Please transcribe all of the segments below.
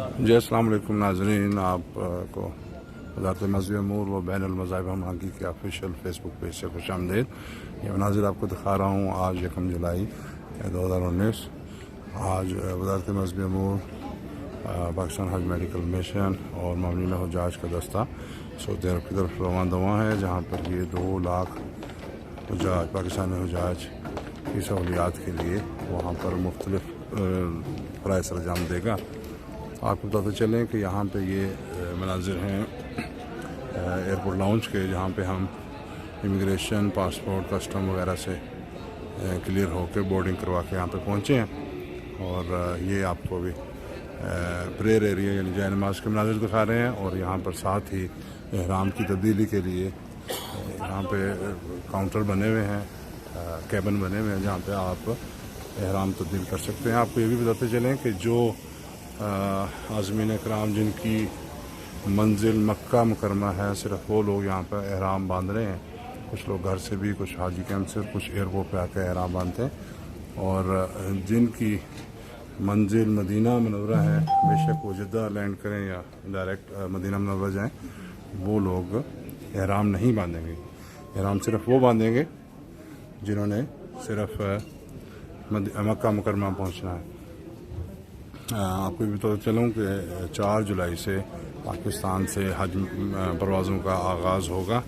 جی السلام علیکم ناظرین، آپ کو وزارت مذہبی امور و بین المذاہب ہمانگی کے آفیشیل فیس بک پیج سے خوش آمدید۔ یہ مناظر آپ کو دکھا رہا ہوں آج 1 جولائی 2019۔ آج وزارت مذہبی امور، پاکستان حج میڈیکل مشن اور مامنین حجاج کا دستہ سعودی عرب کی طرف روانہ ہوا ہے، جہاں پر یہ 2 لاکھ حجاج، پاکستانی حجاج کی سہولیات کے لیے وہاں پر مختلف فرائض سر انجام دے گا۔ آپ کو بتاتے چلیں کہ یہاں پہ یہ مناظر ہیں ایئرپورٹ لاؤنج کے، جہاں پہ ہم امیگریشن، پاسپورٹ، کسٹم وغیرہ سے کلیئر ہو کے بورڈنگ کروا کے یہاں پہ پہنچے ہیں۔ اور یہ آپ کو بھی پریئر ایریا یعنی جائے نماز کے مناظر دکھا رہے ہیں، اور یہاں پر ساتھ ہی احرام کی تبدیلی کے لیے یہاں پہ کاؤنٹر بنے ہوئے ہیں، کیبن بنے ہوئے ہیں، جہاں پہ آپ احرام تبدیل کر سکتے ہیں۔ آپ کو یہ بھی بتاتے چلیں کہ جو عازمین اکرام جن کی منزل مکہ مکرمہ ہے، صرف وہ لوگ یہاں پہ احرام باندھ رہے ہیں۔ کچھ لوگ گھر سے بھی، کچھ حاجی کیمپ سے، کچھ ایئرپورٹ پہ آ کے احرام باندھتے ہیں، اور جن کی منزل مدینہ منورہ ہے، بے شک وہ جدہ لینڈ کریں یا ڈائریکٹ مدینہ منورہ جائیں، وہ لوگ احرام نہیں باندھیں گے۔ احرام صرف وہ باندھیں گے جنہوں نے صرف مکہ مکرمہ پہنچنا ہے۔ آپ کو بھی بتا چلوں کہ 4 جولائی سے پاکستان سے حج پروازوں کا آغاز ہوگا،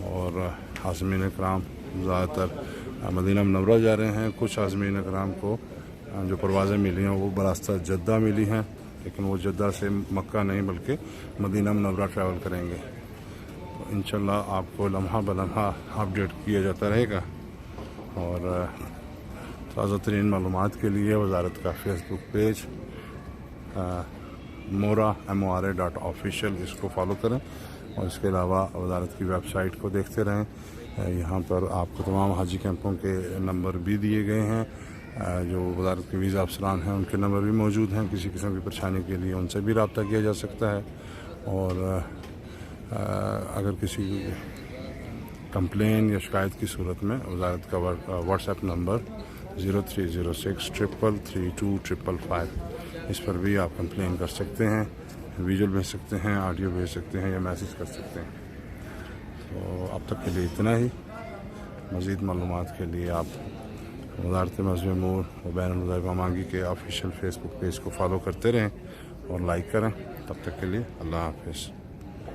اور عازمین اکرام زیادہ تر مدینہ منورہ جا رہے ہیں۔ کچھ عازمین اکرام کو جو پروازیں ملی ہیں وہ براستہ جدہ ملی ہیں، لیکن وہ جدہ سے مکہ نہیں بلکہ مدینہ منورہ ٹریول کریں گے۔ تو انشاءاللہ آپ کو لمحہ بلمحہ اپڈیٹ کیا جاتا رہے گا، اور تازہ ترین معلومات کے لیے وزارت کا فیس بک پیج MORA.official اس کو فالو کریں، اور اس کے علاوہ وزارت کی ویب سائٹ کو دیکھتے رہیں۔ یہاں پر آپ کو تمام حاجی کیمپوں کے نمبر بھی دیے گئے ہیں، جو وزارت کے ویزا افسران ہیں ان کے نمبر بھی موجود ہیں۔ کسی قسم کی پریشانی کے لیے ان سے بھی رابطہ کیا جا سکتا ہے، اور اگر کسی کمپلین یا شکایت کی صورت میں وزارت کا واٹس ایپ نمبر 0306 333 555، اس پر بھی آپ کمپلین کر سکتے ہیں، ویژول بھیج سکتے ہیں، آڈیو بھیج سکتے ہیں، یا میسیج کر سکتے ہیں۔ تو اب تک کے لیے اتنا ہی۔ مزید معلومات کے لیے آپ وزارت مذہبی امور و بین المذاہب ہمانگی کے آفیشیل فیس بک پیج کو فالو کرتے رہیں اور لائک کریں۔ تب تک کے لیے اللہ حافظ۔